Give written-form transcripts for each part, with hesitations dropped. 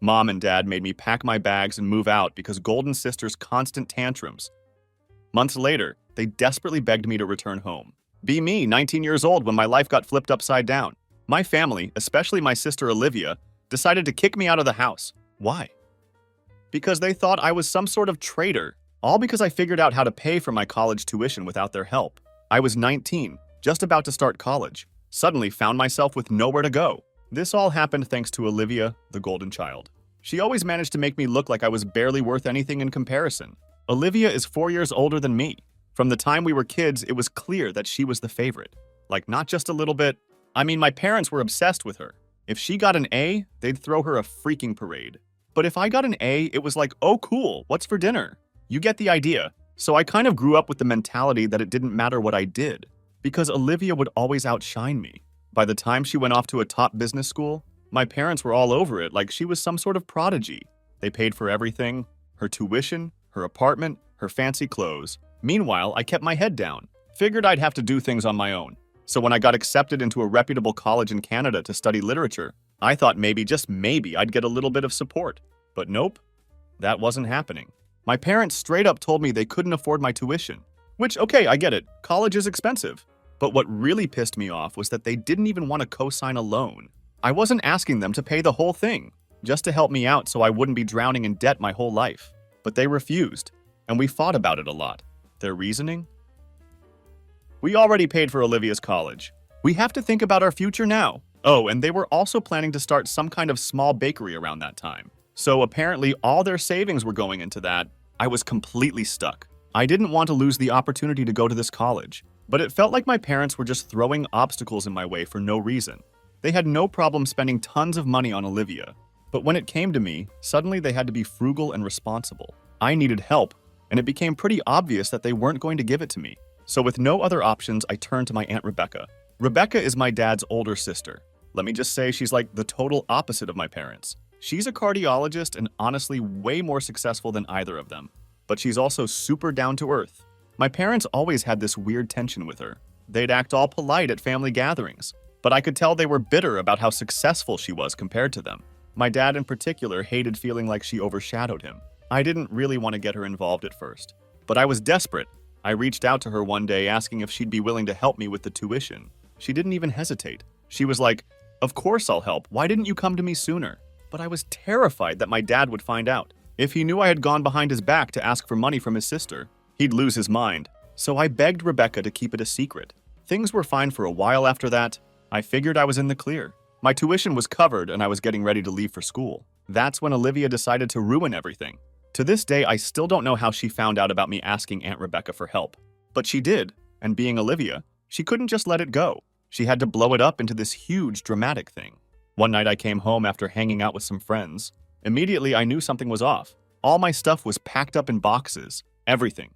Mom and Dad made me pack my bags and move out because Golden Sister's constant tantrums. Months later, they desperately begged me to return home. Be me, 19 years old, when my life got flipped upside down. My family, especially my sister Olivia, decided to kick me out of the house. Why? Because they thought I was some sort of traitor, all because I figured out how to pay for my college tuition without their help. I was 19, just about to start college, suddenly found myself with nowhere to go. This all happened thanks to Olivia, the golden child. She always managed to make me look like I was barely worth anything in comparison. Olivia is 4 years older than me. From the time we were kids, it was clear that she was the favorite. Like, not just a little bit. I mean, my parents were obsessed with her. If she got an A, they'd throw her a freaking parade. But if I got an A, it was like, oh cool, what's for dinner? You get the idea. So I kind of grew up with the mentality that it didn't matter what I did, because Olivia would always outshine me. By the time she went off to a top business school, my parents were all over it like she was some sort of prodigy. They paid for everything, her tuition, her apartment, her fancy clothes. Meanwhile, I kept my head down, figured I'd have to do things on my own. So when I got accepted into a reputable college in Canada to study literature, I thought maybe, just maybe, I'd get a little bit of support. But nope, that wasn't happening. My parents straight up told me they couldn't afford my tuition. Which, okay, I get it, college is expensive. But what really pissed me off was that they didn't even want to co-sign a loan. I wasn't asking them to pay the whole thing, just to help me out so I wouldn't be drowning in debt my whole life. But they refused, and we fought about it a lot. Their reasoning? We already paid for Olivia's college. We have to think about our future now. Oh, and they were also planning to start some kind of small bakery around that time. So apparently all their savings were going into that. I was completely stuck. I didn't want to lose the opportunity to go to this college, but it felt like my parents were just throwing obstacles in my way for no reason. They had no problem spending tons of money on Olivia, but when it came to me, suddenly they had to be frugal and responsible. I needed help, and it became pretty obvious that they weren't going to give it to me. So with no other options, I turned to my Aunt Rebecca. Rebecca is my dad's older sister. Let me just say she's like the total opposite of my parents. She's a cardiologist and honestly way more successful than either of them. But she's also super down to earth. My parents always had this weird tension with her. They'd act all polite at family gatherings, but I could tell they were bitter about how successful she was compared to them. My dad in particular hated feeling like she overshadowed him. I didn't really want to get her involved at first, but I was desperate. I reached out to her one day asking if she'd be willing to help me with the tuition. She didn't even hesitate. She was like, "Of course I'll help. Why didn't you come to me sooner?" But I was terrified that my dad would find out. If he knew I had gone behind his back to ask for money from his sister, he'd lose his mind. So I begged Rebecca to keep it a secret. Things were fine for a while after that. I figured I was in the clear. My tuition was covered and I was getting ready to leave for school. That's when Olivia decided to ruin everything. To this day, I still don't know how she found out about me asking Aunt Rebecca for help. But she did, and being Olivia, she couldn't just let it go. She had to blow it up into this huge, dramatic thing. One night I came home after hanging out with some friends. Immediately, I knew something was off. All my stuff was packed up in boxes. Everything.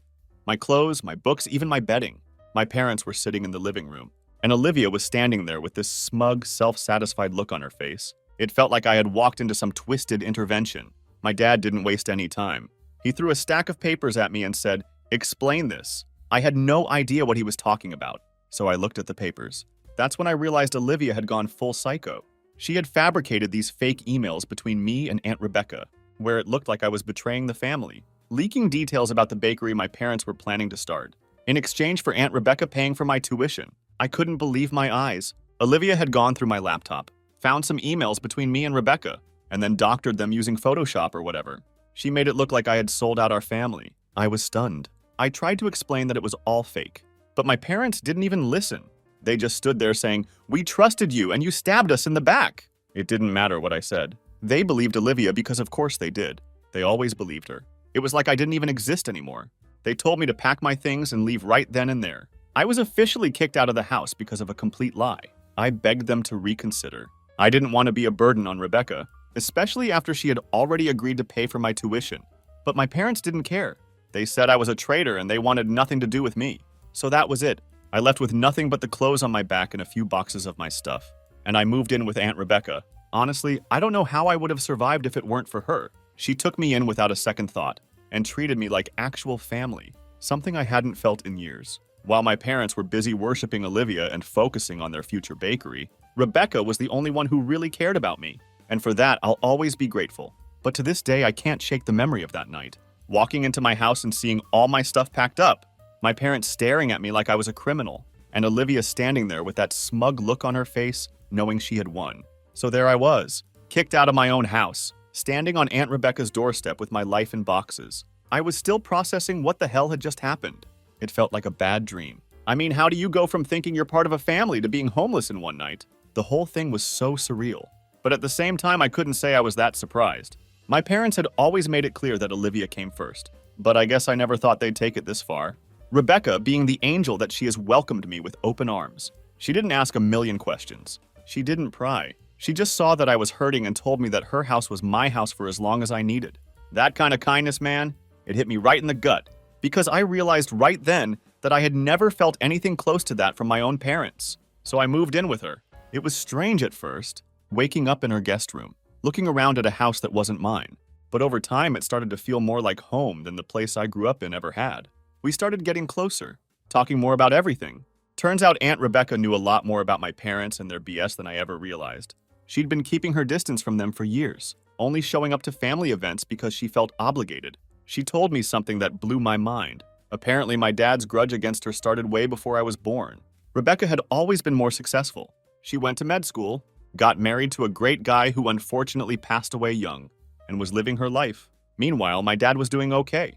My clothes, my books, even my bedding. My parents were sitting in the living room, and Olivia was standing there with this smug, self-satisfied look on her face. It felt like I had walked into some twisted intervention. My dad didn't waste any time. He threw a stack of papers at me and said, "Explain this." I had no idea what he was talking about, so I looked at the papers. That's when I realized Olivia had gone full psycho. She had fabricated these fake emails between me and Aunt Rebecca, where it looked like I was betraying the family, leaking details about the bakery my parents were planning to start, in exchange for Aunt Rebecca paying for my tuition. I couldn't believe my eyes. Olivia had gone through my laptop, found some emails between me and Rebecca, and then doctored them using Photoshop or whatever. She made it look like I had sold out our family. I was stunned. I tried to explain that it was all fake, but my parents didn't even listen. They just stood there saying, "We trusted you and you stabbed us in the back." It didn't matter what I said. They believed Olivia because of course they did. They always believed her. It was like I didn't even exist anymore. They told me to pack my things and leave right then and there. I was officially kicked out of the house because of a complete lie. I begged them to reconsider. I didn't want to be a burden on Rebecca, especially after she had already agreed to pay for my tuition. But my parents didn't care. They said I was a traitor and they wanted nothing to do with me. So that was it. I left with nothing but the clothes on my back and a few boxes of my stuff. And I moved in with Aunt Rebecca. Honestly, I don't know how I would have survived if it weren't for her. She took me in without a second thought and treated me like actual family, something I hadn't felt in years. While my parents were busy worshiping Olivia and focusing on their future bakery, Rebecca was the only one who really cared about me. And for that, I'll always be grateful. But to this day, I can't shake the memory of that night. Walking into my house and seeing all my stuff packed up, my parents staring at me like I was a criminal, and Olivia standing there with that smug look on her face, knowing she had won. So there I was, kicked out of my own house, standing on Aunt Rebecca's doorstep with my life in boxes. I was still processing what the hell had just happened. It felt like a bad dream. I mean, how do you go from thinking you're part of a family to being homeless in one night? The whole thing was so surreal. But at the same time, I couldn't say I was that surprised. My parents had always made it clear that Olivia came first, but I guess I never thought they'd take it this far. Rebecca being the angel that she has welcomed me with open arms. She didn't ask a million questions. She didn't pry. She just saw that I was hurting and told me that her house was my house for as long as I needed. That kind of kindness, man, it hit me right in the gut, because I realized right then that I had never felt anything close to that from my own parents. So I moved in with her. It was strange at first, waking up in her guest room, looking around at a house that wasn't mine. But over time, it started to feel more like home than the place I grew up in ever had. We started getting closer, talking more about everything. Turns out Aunt Rebecca knew a lot more about my parents and their BS than I ever realized. She'd been keeping her distance from them for years, only showing up to family events because she felt obligated. She told me something that blew my mind. Apparently, my dad's grudge against her started way before I was born. Rebecca had always been more successful. She went to med school, got married to a great guy who unfortunately passed away young, and was living her life. Meanwhile, my dad was doing okay.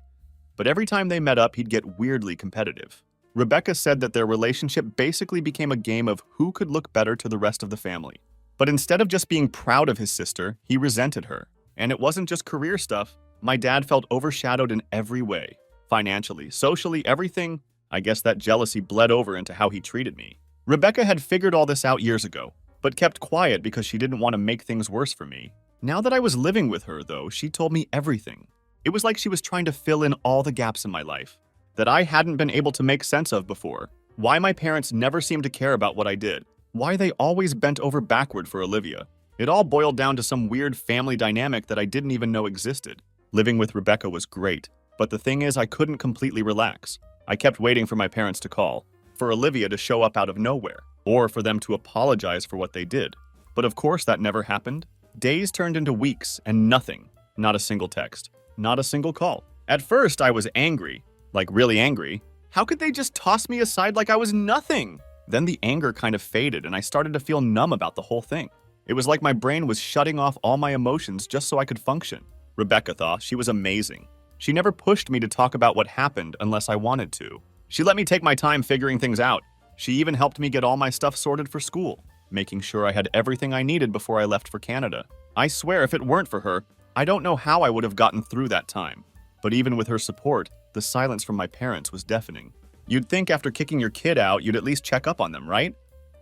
But every time they met up, he'd get weirdly competitive. Rebecca said that their relationship basically became a game of who could look better to the rest of the family. But instead of just being proud of his sister, he resented her. And it wasn't just career stuff. My dad felt overshadowed in every way. Financially, socially, everything. I guess that jealousy bled over into how he treated me. Rebecca had figured all this out years ago, but kept quiet because she didn't want to make things worse for me. Now that I was living with her, though, she told me everything. It was like she was trying to fill in all the gaps in my life that I hadn't been able to make sense of before. Why my parents never seemed to care about what I did. Why they always bent over backward for Olivia. It all boiled down to some weird family dynamic that I didn't even know existed. Living with Rebecca was great, but the thing is I couldn't completely relax. I kept waiting for my parents to call, for Olivia to show up out of nowhere, or for them to apologize for what they did. But of course that never happened. Days turned into weeks and nothing. Not a single text. Not a single call. At first I was angry, like really angry. How could they just toss me aside like I was nothing? Then the anger kind of faded and I started to feel numb about the whole thing. It was like my brain was shutting off all my emotions just so I could function. Rebecca thought she was amazing. She never pushed me to talk about what happened unless I wanted to. She let me take my time figuring things out. She even helped me get all my stuff sorted for school, making sure I had everything I needed before I left for Canada. I swear if it weren't for her, I don't know how I would have gotten through that time. But even with her support, the silence from my parents was deafening. You'd think after kicking your kid out, you'd at least check up on them, right?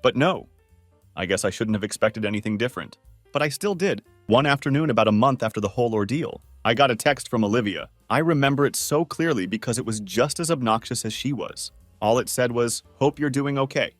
But no. I guess I shouldn't have expected anything different. But I still did. One afternoon about a month after the whole ordeal, I got a text from Olivia. I remember it so clearly because it was just as obnoxious as she was. All it said was, "Hope you're doing okay.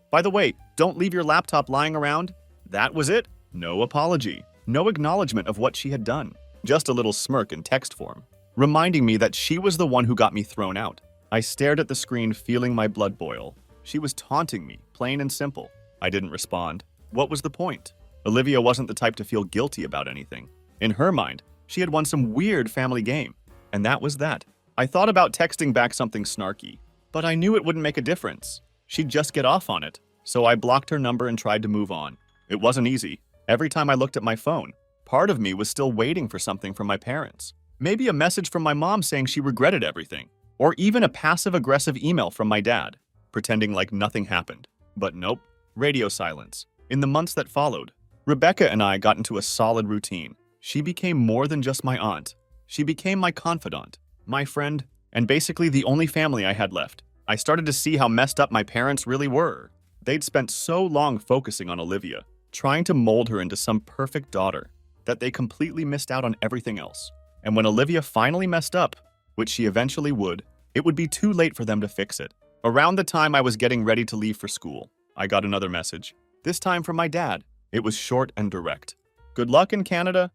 By the way, don't leave your laptop lying around." That was it. No apology. No acknowledgement of what she had done. Just a little smirk in text form, reminding me that she was the one who got me thrown out. I stared at the screen, feeling my blood boil. She was taunting me, plain and simple. I didn't respond. What was the point? Olivia wasn't the type to feel guilty about anything. In her mind, she had won some weird family game. And that was that. I thought about texting back something snarky, but I knew it wouldn't make a difference. She'd just get off on it. So I blocked her number and tried to move on. It wasn't easy. Every time I looked at my phone, part of me was still waiting for something from my parents. Maybe a message from my mom saying she regretted everything. Or even a passive-aggressive email from my dad, pretending like nothing happened. But nope, radio silence. In the months that followed, Rebecca and I got into a solid routine. She became more than just my aunt. She became my confidant, my friend, and basically the only family I had left. I started to see how messed up my parents really were. They'd spent so long focusing on Olivia, trying to mold her into some perfect daughter, that they completely missed out on everything else. And when Olivia finally messed up, which she eventually would, it would be too late for them to fix it. Around the time I was getting ready to leave for school, I got another message, this time from my dad. It was short and direct. Good luck in Canada.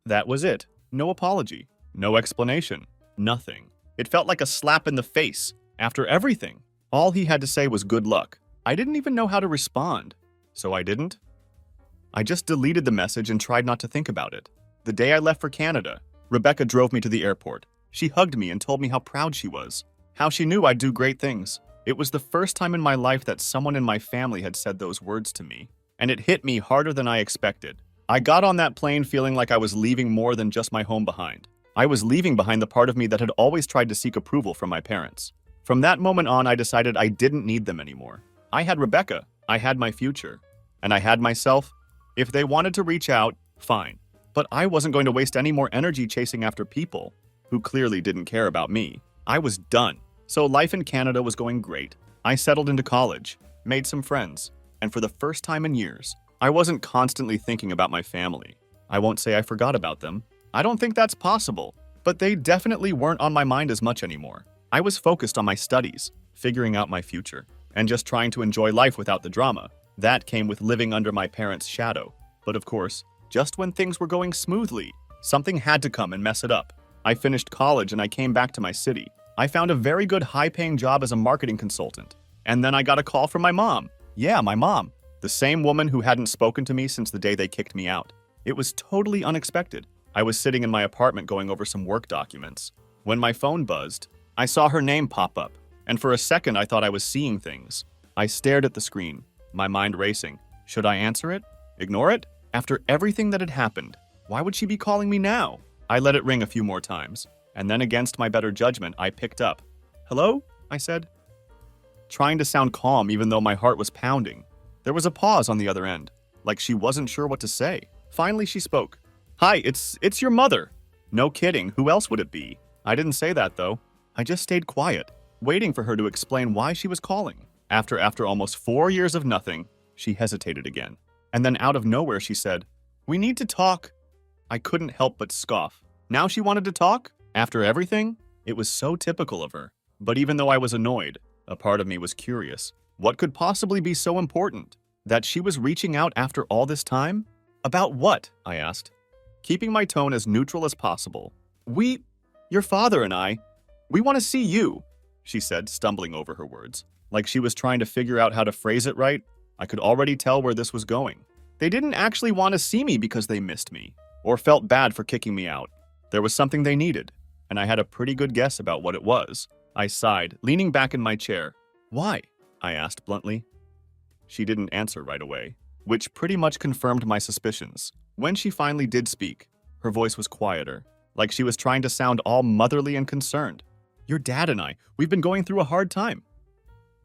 That was it. No apology. No explanation. Nothing. It felt like a slap in the face. After everything, all he had to say was good luck. I didn't even know how to respond. So I didn't. I just deleted the message and tried not to think about it. The day I left for Canada, Rebecca drove me to the airport. She hugged me and told me how proud she was, how she knew I'd do great things. It was the first time in my life that someone in my family had said those words to me, and it hit me harder than I expected. I got on that plane feeling like I was leaving more than just my home behind. I was leaving behind the part of me that had always tried to seek approval from my parents. From that moment on, I decided I didn't need them anymore. I had Rebecca, I had my future, and I had myself. If they wanted to reach out, fine. But I wasn't going to waste any more energy chasing after people who clearly didn't care about me. I was done. So life in Canada was going great. I settled into college, made some friends, and for the first time in years, I wasn't constantly thinking about my family. I won't say I forgot about them. I don't think that's possible, but they definitely weren't on my mind as much anymore. I was focused on my studies, figuring out my future, and just trying to enjoy life without the drama. That came with living under my parents' shadow. But of course, just when things were going smoothly, something had to come and mess it up. I finished college and I came back to my city. I found a very good high-paying job as a marketing consultant. And then I got a call from my mom. Yeah, my mom. The same woman who hadn't spoken to me since the day they kicked me out. It was totally unexpected. I was sitting in my apartment going over some work documents. When my phone buzzed, I saw her name pop up, and for a second I thought I was seeing things. I stared at the screen, my mind racing. Should I answer it? Ignore it? After everything that had happened, why would she be calling me now? I let it ring a few more times, and then against my better judgment, I picked up. Hello? I said, trying to sound calm even though my heart was pounding. There was a pause on the other end, like she wasn't sure what to say. Finally, she spoke. Hi, it's your mother. No kidding, who else would it be? I didn't say that though. I just stayed quiet, waiting for her to explain why she was calling. After almost 4 years of nothing, she hesitated again. And then out of nowhere, she said, "We need to talk." I couldn't help but scoff. Now she wanted to talk? After everything? It was so typical of her. But even though I was annoyed, a part of me was curious. What could possibly be so important? That she was reaching out after all this time? About what? I asked, keeping my tone as neutral as possible. Your father and I, we want to see you, she said, stumbling over her words. Like she was trying to figure out how to phrase it right. I could already tell where this was going. They didn't actually want to see me because they missed me, or felt bad for kicking me out. There was something they needed, and I had a pretty good guess about what it was. I sighed, leaning back in my chair. Why? I asked bluntly. She didn't answer right away, which pretty much confirmed my suspicions. When she finally did speak, her voice was quieter, like she was trying to sound all motherly and concerned. Your dad and I, we've been going through a hard time.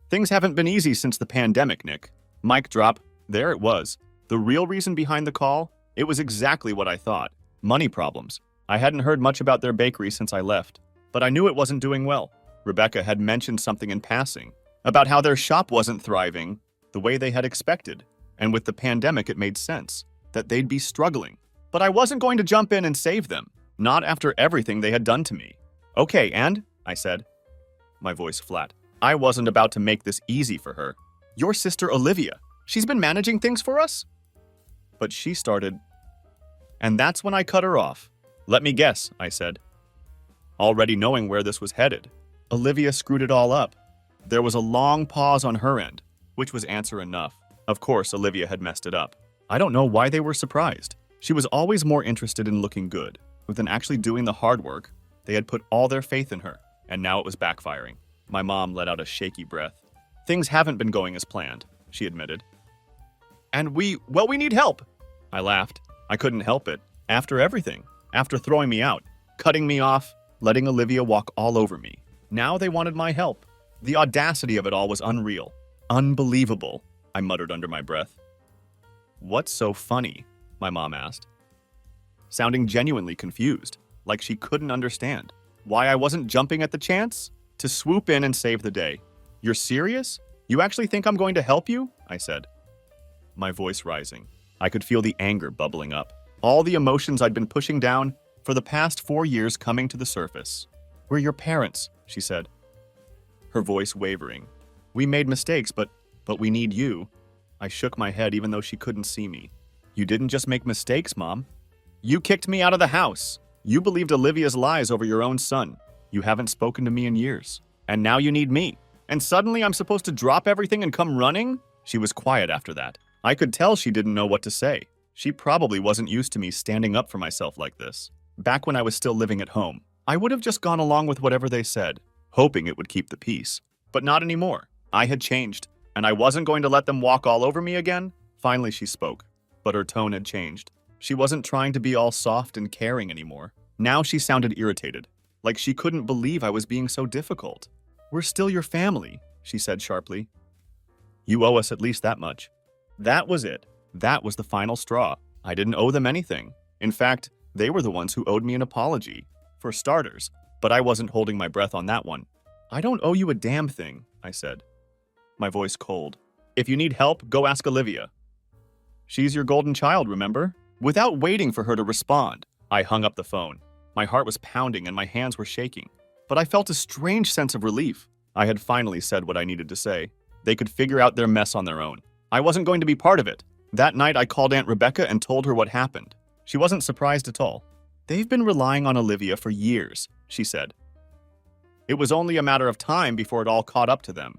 Things haven't been easy since the pandemic, Nick. Mic drop. There it was. The real reason behind the call? It was exactly what I thought. Money problems. I hadn't heard much about their bakery since I left, but I knew it wasn't doing well. Rebecca had mentioned something in passing about how their shop wasn't thriving the way they had expected, and with the pandemic it made sense that they'd be struggling. But I wasn't going to jump in and save them, not after everything they had done to me. Okay, and? I said, my voice flat. I wasn't about to make this easy for her. Your sister Olivia, she's been managing things for us? But she started, and that's when I cut her off. Let me guess, I said, already knowing where this was headed. Olivia screwed it all up. There was a long pause on her end, which was answer enough. Of course, Olivia had messed it up. I don't know why they were surprised. She was always more interested in looking good than actually doing the hard work. They had put all their faith in her, and now it was backfiring. My mom let out a shaky breath. Things haven't been going as planned, she admitted. And we need help. I laughed. I couldn't help it. After everything, after throwing me out, cutting me off, letting Olivia walk all over me. Now they wanted my help. The audacity of it all was unreal. Unbelievable, I muttered under my breath. What's so funny? My mom asked, sounding genuinely confused, like she couldn't understand. Why I wasn't jumping at the chance? To swoop in and save the day. You're serious? You actually think I'm going to help you? I said, my voice rising. I could feel the anger bubbling up. All the emotions I'd been pushing down for the past 4 years coming to the surface. We're your parents, she said, her voice wavering. We made mistakes, but we need you. I shook my head even though she couldn't see me. You didn't just make mistakes, Mom. You kicked me out of the house. You believed Olivia's lies over your own son. You haven't spoken to me in years. And now you need me. And suddenly I'm supposed to drop everything and come running? She was quiet after that. I could tell she didn't know what to say. She probably wasn't used to me standing up for myself like this. Back when I was still living at home, I would have just gone along with whatever they said, hoping it would keep the peace. But not anymore. I had changed, and I wasn't going to let them walk all over me again. Finally, she spoke, but her tone had changed. She wasn't trying to be all soft and caring anymore. Now she sounded irritated, like she couldn't believe I was being so difficult. "We're still your family," she said sharply. "You owe us at least that much." That was it. That was the final straw. I didn't owe them anything. In fact, they were the ones who owed me an apology, for starters, but I wasn't holding my breath on that one. "I don't owe you a damn thing," I said, my voice cold. "If you need help, go ask Olivia. She's your golden child, remember?" Without waiting for her to respond, I hung up the phone. My heart was pounding and my hands were shaking, but I felt a strange sense of relief. I had finally said what I needed to say. They could figure out their mess on their own. I wasn't going to be part of it. That night, I called Aunt Rebecca and told her what happened. She wasn't surprised at all. "They've been relying on Olivia for years," she said. "It was only a matter of time before it all caught up to them."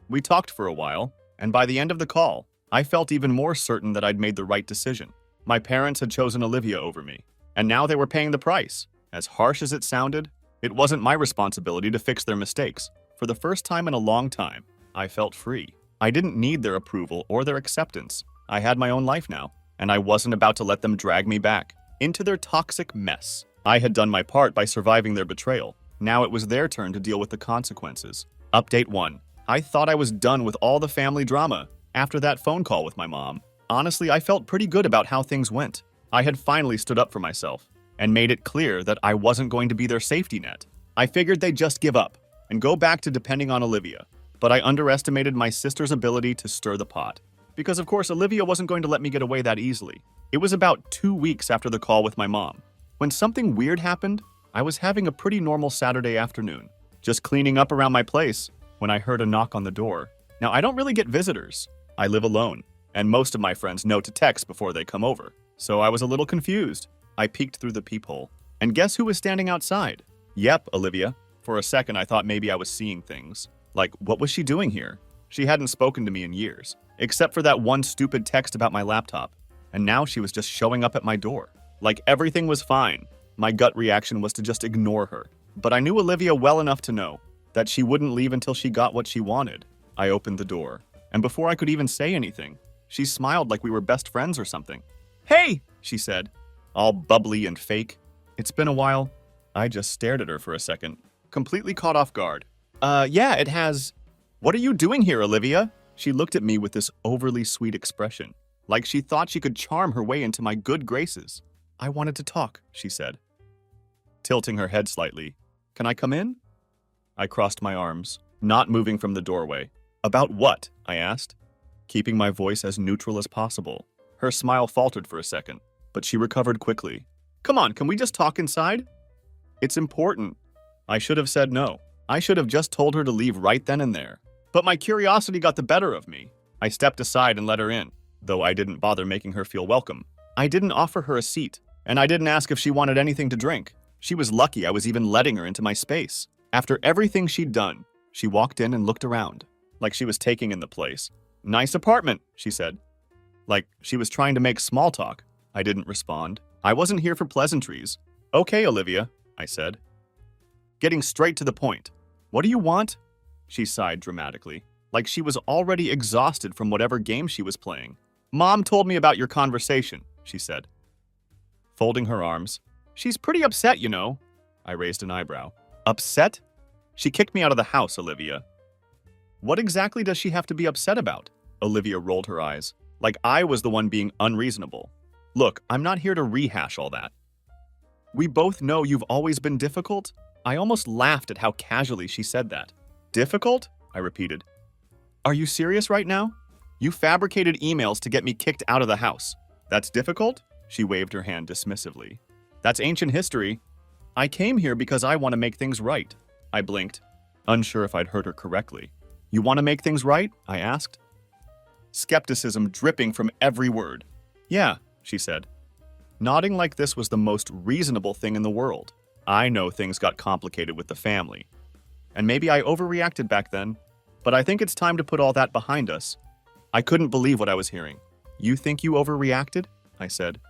We talked for a while, and by the end of the call, I felt even more certain that I'd made the right decision. My parents had chosen Olivia over me, and now they were paying the price. As harsh as it sounded, it wasn't my responsibility to fix their mistakes. For the first time in a long time, I felt free. I didn't need their approval or their acceptance. I had my own life now, and I wasn't about to let them drag me back into their toxic mess. I had done my part by surviving their betrayal. Now it was their turn to deal with the consequences. Update 1. I thought I was done with all the family drama after that phone call with my mom. Honestly, I felt pretty good about how things went. I had finally stood up for myself and made it clear that I wasn't going to be their safety net. I figured they'd just give up and go back to depending on Olivia. But I underestimated my sister's ability to stir the pot. Because of course, Olivia wasn't going to let me get away that easily. It was about 2 weeks after the call with my mom, when something weird happened. I was having a pretty normal Saturday afternoon, just cleaning up around my place, when I heard a knock on the door. Now, I don't really get visitors. I live alone, and most of my friends know to text before they come over. So I was a little confused. I peeked through the peephole, and guess who was standing outside? Yep, Olivia. For a second, I thought maybe I was seeing things. Like, what was she doing here? She hadn't spoken to me in years, except for that one stupid text about my laptop. And now she was just showing up at my door. Like everything was fine. My gut reaction was to just ignore her. But I knew Olivia well enough to know that she wouldn't leave until she got what she wanted. I opened the door, and before I could even say anything, she smiled like we were best friends or something. "Hey," she said, all bubbly and fake. "It's been a while." I just stared at her for a second, completely caught off guard. Yeah, it has." "What are you doing here, Olivia?" She looked at me with this overly sweet expression, like she thought she could charm her way into my good graces. "I wanted to talk," she said, tilting her head slightly. "Can I come in?" I crossed my arms, not moving from the doorway. "About what?" I asked, keeping my voice as neutral as possible. Her smile faltered for a second, but she recovered quickly. "Come on, can we just talk inside?" "It's important." I should have said no. I should have just told her to leave right then and there. But my curiosity got the better of me. I stepped aside and let her in, though I didn't bother making her feel welcome. I didn't offer her a seat, and I didn't ask if she wanted anything to drink. She was lucky I was even letting her into my space. After everything she'd done, she walked in and looked around, like she was taking in the place. "Nice apartment," she said. Like she was trying to make small talk. I didn't respond. I wasn't here for pleasantries. "Okay, Olivia," I said, getting straight to the point. "What do you want?" She sighed dramatically, like she was already exhausted from whatever game she was playing. "Mom told me about your conversation," she said, folding her arms. "She's pretty upset, you know." I raised an eyebrow. "Upset?" "She kicked me out of the house, Olivia." "What exactly does she have to be upset about?" Olivia rolled her eyes, like I was the one being unreasonable. "Look, I'm not here to rehash all that. We both know you've always been difficult." I almost laughed at how casually she said that. "Difficult?" I repeated. "Are you serious right now? You fabricated emails to get me kicked out of the house. That's difficult?" She waved her hand dismissively. "That's ancient history. I came here because I want to make things right." I blinked, unsure if I'd heard her correctly. "You want to make things right?" I asked, skepticism dripping from every word. "Yeah," she said, nodding like this was the most reasonable thing in the world. I know things got complicated with the family, and maybe I overreacted back then, but I think it's time to put all that behind us. I couldn't believe what I was hearing. "You think you overreacted?" I said,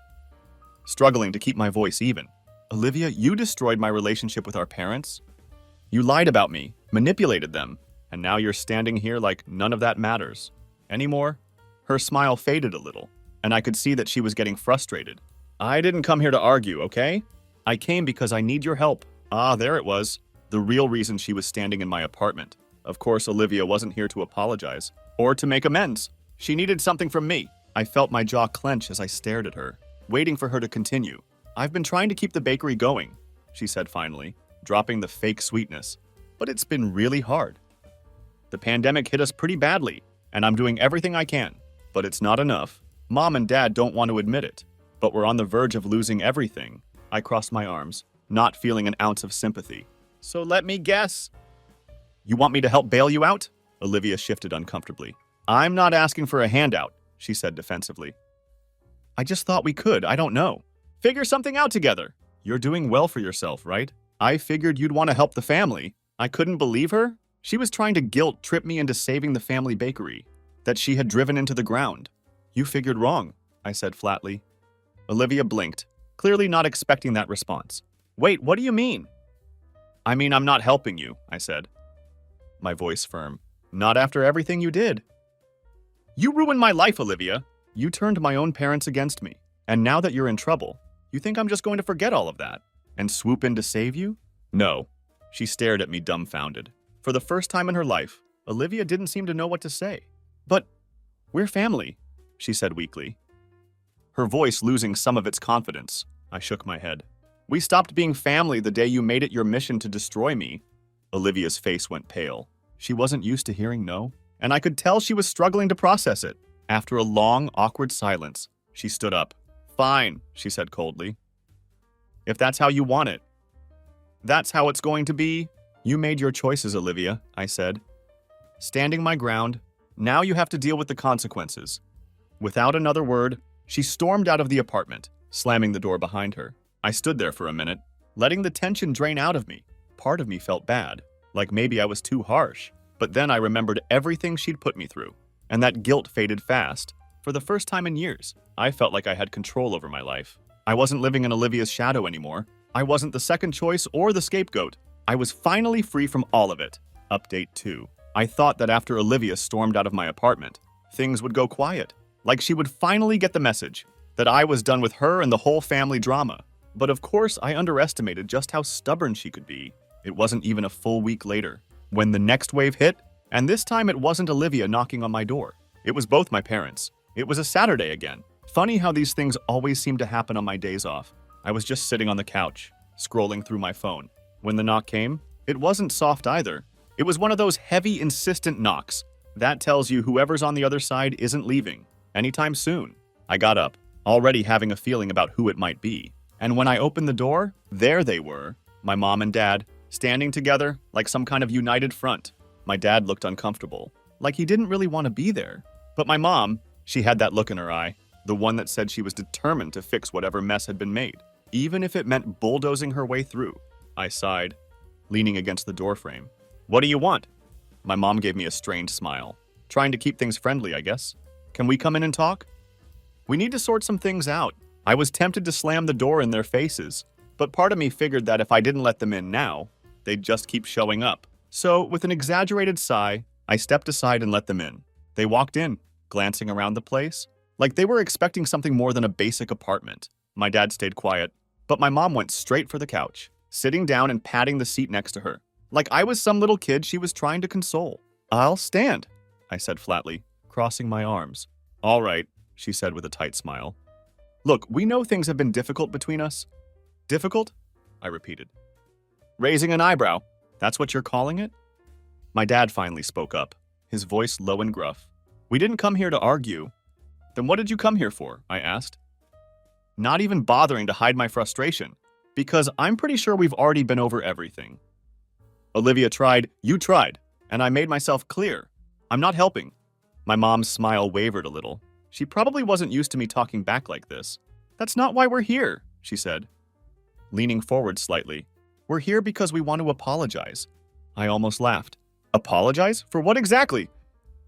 struggling to keep my voice even. Olivia, you destroyed my relationship with our parents. You lied about me, manipulated them, and now you're standing here like none of that matters. Anymore? Her smile faded a little, and I could see that she was getting frustrated. I didn't come here to argue, okay? I came because I need your help. Ah, there it was. The real reason she was standing in my apartment. Of course, Olivia wasn't here to apologize or to make amends. She needed something from me. I felt my jaw clench as I stared at her, waiting for her to continue. I've been trying to keep the bakery going, she said finally, dropping the fake sweetness. But it's been really hard. The pandemic hit us pretty badly, and I'm doing everything I can. But it's not enough. Mom and Dad don't want to admit it. But we're on the verge of losing everything. I crossed my arms, not feeling an ounce of sympathy. So let me guess. You want me to help bail you out? Olivia shifted uncomfortably. I'm not asking for a handout, she said defensively. I just thought we could, I don't know. Figure something out together. You're doing well for yourself, right? I figured you'd want to help the family. I couldn't believe her. She was trying to guilt-trip me into saving the family bakery that she had driven into the ground. You figured wrong, I said flatly. Olivia blinked, clearly not expecting that response. Wait, what do you mean? I mean, I'm not helping you, I said, my voice firm. Not after everything you did. You ruined my life, Olivia. You turned my own parents against me. And now that you're in trouble, you think I'm just going to forget all of that and swoop in to save you? No. She stared at me dumbfounded. For the first time in her life, Olivia didn't seem to know what to say. But we're family, she said weakly. Her voice losing some of its confidence. I shook my head. We stopped being family the day you made it your mission to destroy me. Olivia's face went pale. She wasn't used to hearing no, and I could tell she was struggling to process it. After a long, awkward silence, she stood up. Fine, she said coldly. If that's how you want it. That's how it's going to be. You made your choices, Olivia, I said. Standing my ground, now you have to deal with the consequences. Without another word, she stormed out of the apartment, slamming the door behind her. I stood there for a minute, letting the tension drain out of me. Part of me felt bad, like maybe I was too harsh. But then I remembered everything she'd put me through, and that guilt faded fast. For the first time in years, I felt like I had control over my life. I wasn't living in Olivia's shadow anymore. I wasn't the second choice or the scapegoat. I was finally free from all of it. Update 2. I thought that after Olivia stormed out of my apartment, things would go quiet. Like she would finally get the message that I was done with her and the whole family drama. But of course, I underestimated just how stubborn she could be. It wasn't even a full week later when the next wave hit, and this time it wasn't Olivia knocking on my door. It was both my parents. It was a Saturday again. Funny how these things always seem to happen on my days off. I was just sitting on the couch, scrolling through my phone. When the knock came, it wasn't soft either. It was one of those heavy, insistent knocks. That tells you whoever's on the other side isn't leaving anytime soon. I got up, already having a feeling about who it might be. And when I opened the door, there they were, my mom and dad, standing together like some kind of united front. My dad looked uncomfortable, like he didn't really want to be there. But my mom, she had that look in her eye, the one that said she was determined to fix whatever mess had been made, even if it meant bulldozing her way through. I sighed, leaning against the doorframe. What do you want? My mom gave me a strained smile, trying to keep things friendly, I guess. Can we come in and talk? We need to sort some things out. I was tempted to slam the door in their faces, but part of me figured that if I didn't let them in now, they'd just keep showing up. So, with an exaggerated sigh, I stepped aside and let them in. They walked in, glancing around the place, like they were expecting something more than a basic apartment. My dad stayed quiet, but my mom went straight for the couch, sitting down and patting the seat next to her, like I was some little kid she was trying to console. I'll stand, I said flatly, crossing my arms. All right, she said with a tight smile. Look, we know things have been difficult between us. Difficult? I repeated. Raising an eyebrow. That's what you're calling it? My dad finally spoke up, his voice low and gruff. We didn't come here to argue. Then what did you come here for? I asked. Not even bothering to hide my frustration, because I'm pretty sure we've already been over everything. Olivia tried, you tried, and I made myself clear. I'm not helping. My mom's smile wavered a little. She probably wasn't used to me talking back like this. That's not why we're here, she said, leaning forward slightly. We're here because we want to apologize. I almost laughed. Apologize? For what exactly?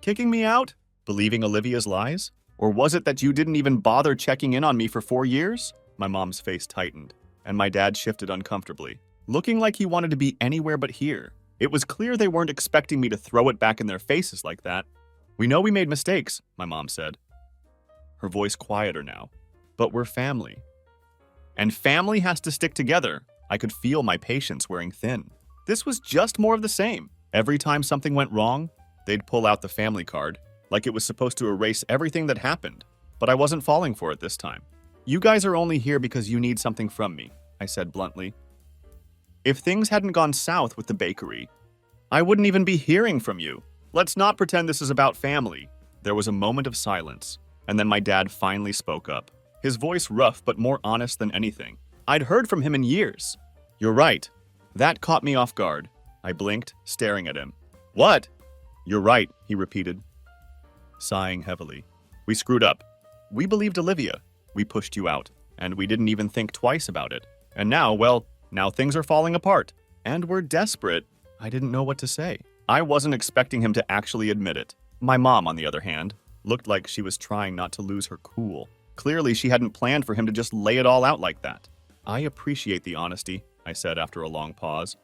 Kicking me out? Believing Olivia's lies? Or was it that you didn't even bother checking in on me for 4 years? My mom's face tightened, and my dad shifted uncomfortably, looking like he wanted to be anywhere but here. It was clear they weren't expecting me to throw it back in their faces like that. We know we made mistakes, my mom said, her voice quieter now. But we're family. And family has to stick together. I could feel my patience wearing thin. This was just more of the same. Every time something went wrong, they'd pull out the family card, like it was supposed to erase everything that happened. But I wasn't falling for it this time. You guys are only here because you need something from me, I said bluntly. If things hadn't gone south with the bakery, I wouldn't even be hearing from you. Let's not pretend this is about family. There was a moment of silence, and then my dad finally spoke up. His voice rough but more honest than anything. I'd heard from him in years. You're right. That caught me off guard. I blinked, staring at him. What? You're right, he repeated, sighing heavily. We screwed up. We believed Olivia. We pushed you out, and we didn't even think twice about it. And now, well, now things are falling apart. And we're desperate. I didn't know what to say. I wasn't expecting him to actually admit it. My mom, on the other hand, looked like she was trying not to lose her cool. Clearly, she hadn't planned for him to just lay it all out like that. I appreciate the honesty, I said after a long pause.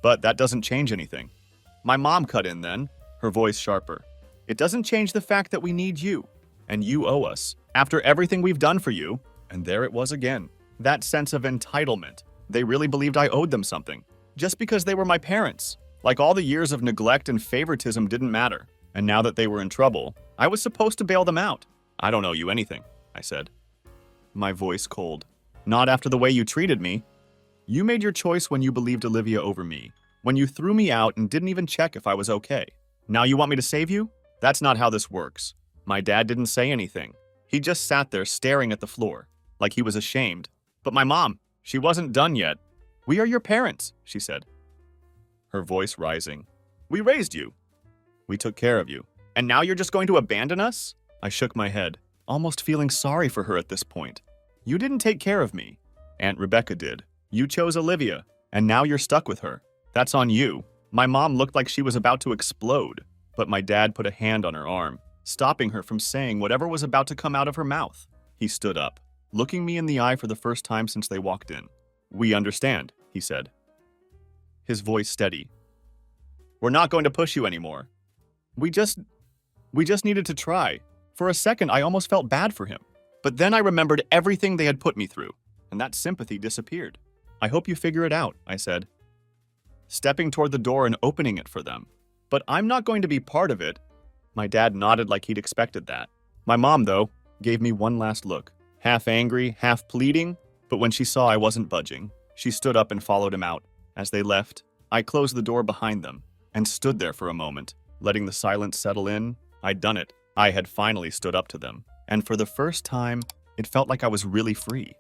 But that doesn't change anything. My mom cut in then, her voice sharper. It doesn't change the fact that we need you, and you owe us. After everything we've done for you, and there it was again. That sense of entitlement. They really believed I owed them something. Just because they were my parents. Like all the years of neglect and favoritism didn't matter. And now that they were in trouble, I was supposed to bail them out. I don't owe you anything, I said. My voice cold. Not after the way you treated me. You made your choice when you believed Olivia over me. When you threw me out and didn't even check if I was okay. Now you want me to save you? That's not how this works. My dad didn't say anything. He just sat there staring at the floor, like he was ashamed. But my mom, she wasn't done yet. We are your parents, she said, her voice rising. We raised you. We took care of you. And now you're just going to abandon us? I shook my head, almost feeling sorry for her at this point. You didn't take care of me. Aunt Rebecca did. You chose Olivia, and now you're stuck with her. That's on you. My mom looked like she was about to explode, but my dad put a hand on her arm, stopping her from saying whatever was about to come out of her mouth. He stood up, looking me in the eye for the first time since they walked in. We understand, he said, his voice steady. We're not going to push you anymore. We just needed to try. For a second, I almost felt bad for him. But then I remembered everything they had put me through, and that sympathy disappeared. I hope you figure it out, I said, stepping toward the door and opening it for them. But I'm not going to be part of it. My dad nodded like he'd expected that. My mom, though, gave me one last look, half angry, half pleading, but when she saw I wasn't budging, she stood up and followed him out. As they left, I closed the door behind them and stood there for a moment, letting the silence settle in. I'd done it. I had finally stood up to them, and for the first time, it felt like I was really free.